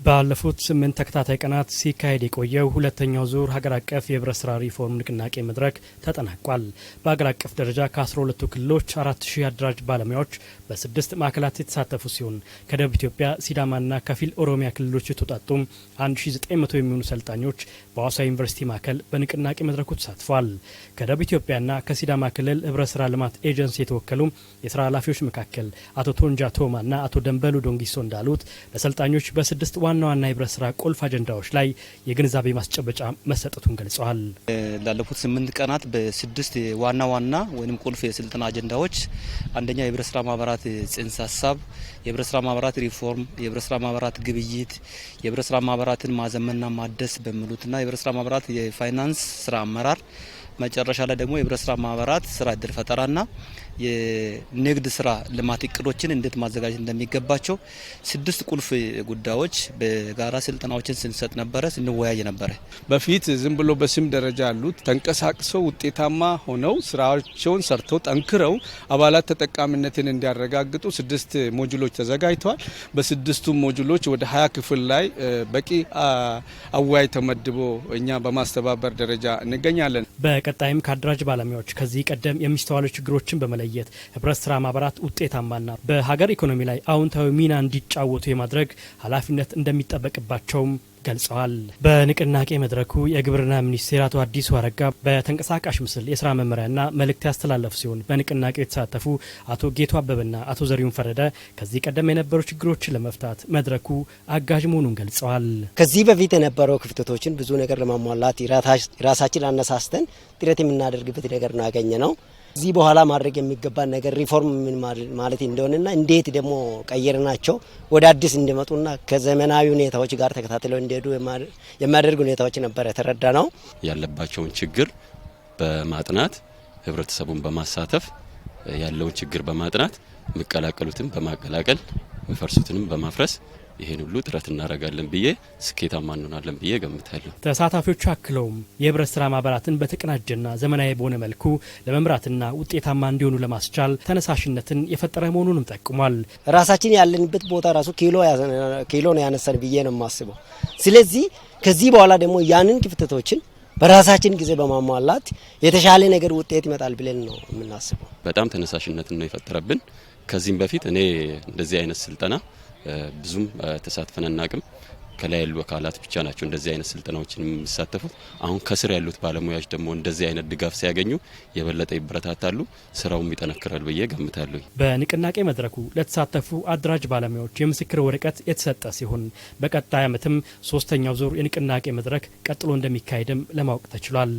ባለፉት 8 ተከታታይ ቀናት ሲካሄድ የቆየው ሁለተኛው ዙር ሀገር አቀፍ የህብረት ስራ ሪፎርም ንቅናቄ መድረክ ተጠናቋል። በሀገር አቀፍ ደረጃ ከ12ቱ ክልሎች 4000 አደራጅ ባለሙያዎች በ6 ማዕከላት የተሳተፉ ሲሆን ከደቡብ ኢትዮጵያ፣ ሲዳማና ከፊል ኦሮሚያ ክልሎች የተውጣጡ 1900 የሚሆኑ ሰልጣኞች በሐዋሳ ዩኒቨርሲቲ ማዕከል በንቅናቄ መድረኩ ተሳትፏል። ከደቡብ ኢትዮጵያና ከሲዳማ ክልል ህብረት ስራ ልማት ኤጀንሲ የተወከሉ የስራ ኃላፊዎች መካከል አቶ ቶንጃ ቶማና አቶ ደንበሉ ዶንጊሶ እንዳሉት ለሰልጣኞች በ6 ዋና የህብረት ስራ ቁልፍ አጀንዳዎች ላይ የግንዛቤ ማስጨበጫ መሰጠቱን ገልጸዋል። ላለፉት 8 ቀናት በ6 ዋና ወይም ቁልፍ የስልጠና አጀንዳዎች አንደኛ የህብረት ስራ ማህበራት ጽንሰ ሀሳብ፣ የህብረት ስራ ማህበራት ሪፎርም፣ የህብረት ስራ ማህበራት ግብይት፣ የህብረት ስራ ማህበራትን ማዘመንና ማደስ በሚሉትና የህብረት ስራ ማህበራት የፋይናንስ ስራ አመራር፣ መጨረሻ ላይ ደግሞ የህብረት ስራ ማህበራት ስራ እድል ፈጠራና የንግድ ስራ ልማት እቅዶችን እንዴት ማዘጋጀት እንደሚገባቸው 6 ቁልፍ ጉዳዮች በጋራ ስልጠናዎችን ስንሰጥ ነበረ፣ ስንወያይ ነበረ። በፊት ዝም ብሎ በስም ደረጃ ያሉት ተንቀሳቅሰው ውጤታማ ሆነው ስራቸውን ሰርተው ጠንክረው አባላት ተጠቃሚነትን እንዲያረጋግጡ 6 ሞጁሎች ተዘጋጅተዋል። በ6ቱ ሞጁሎች ወደ 20 ክፍል ላይ በቂ አዋይ ተመድቦ እኛ በማስተባበር ደረጃ እንገኛለን። በቀጣይም ከአደራጅ ባለሙያዎች ከዚህ ቀደም የሚስተዋሉ ችግሮችን በመለየት ህብረት ስራ ማህበራት ውጤታማና በሀገር ኢኮኖሚ ላይ አዎንታዊ ሚና እንዲጫወቱ የማድረግ ኃላፊነት እንደሚጠበቅባቸውም ገልጸዋል። በንቅናቄ መድረኩ የግብርና ሚኒስቴር አቶ አዲሱ አረጋ በተንቀሳቃሽ ምስል የስራ መመሪያና መልእክት ያስተላለፉ ሲሆን በንቅናቄው የተሳተፉ አቶ ጌቱ አበበና አቶ ዘሪሁን ፈረደ ከዚህ ቀደም የነበሩ ችግሮችን ለመፍታት መድረኩ አጋዥ መሆኑን ገልጸዋል። ከዚህ በፊት የነበረው ክፍተቶችን ብዙ ነገር ለማሟላት ራሳችን አነሳስተን ጥረት የምናደርግበት ነገር ነው ያገኘ ነው። እዚህ በኋላ ማድረግ የሚገባን ነገር ሪፎርም ምን ማለት እንደሆነና እንዴት ደግሞ ቀየርናቸው ወደ አዲስ እንዲመጡና ከዘመናዊ ሁኔታዎች ጋር ተከታትለው እንዲሄዱ የሚያደርግ ሁኔታዎች ነበር የተረዳ ነው። ያለባቸውን ችግር በማጥናት ህብረተሰቡን በማሳተፍ ያለውን ችግር በማጥናት የሚቀላቀሉትን በማቀላቀል የሚፈርሱትንም በማፍረስ ይሄን ሁሉ ጥረት እናደርጋለን ብዬ ስኬታማ እንሆናለን ብዬ ገምታለሁ። ተሳታፊዎቹ አክለውም የህብረት ስራ ማህበራትን በተቀናጀና ዘመናዊ በሆነ መልኩ ለመምራትና ውጤታማ እንዲሆኑ ለማስቻል ተነሳሽነትን የፈጠረ መሆኑንም ጠቁሟል። ራሳችን ያለንበት ቦታ ራሱ ኪሎ ነው ያነሳን ብዬ ነው የማስበው። ስለዚህ ከዚህ በኋላ ደግሞ ያንን ክፍተቶችን በራሳችን ጊዜ በማሟላት የተሻለ ነገር ውጤት ይመጣል ብለን ነው የምናስበው። በጣም ተነሳሽነትን ነው የፈጠረብን። ከዚህም በፊት እኔ እንደዚህ አይነት ስልጠና ብዙም ተሳትፈን አናውቅም። ከላይ ያሉ አካላት ብቻ ናቸው እንደዚህ አይነት ስልጠናዎችን የሚሳተፉት። አሁን ከስር ያሉት ባለሙያዎች ደግሞ እንደዚህ አይነት ድጋፍ ሲያገኙ የበለጠ ይበረታታሉ፣ ስራውም ይጠነክራል ብዬ ገምታለሁ። በንቅናቄ መድረኩ ለተሳተፉ አደራጅ ባለሙያዎች የምስክር ወረቀት የተሰጠ ሲሆን በቀጣይ ዓመትም 3ኛው ዙር የንቅናቄ መድረክ ቀጥሎ እንደሚካሄድም ለማወቅ ተችሏል።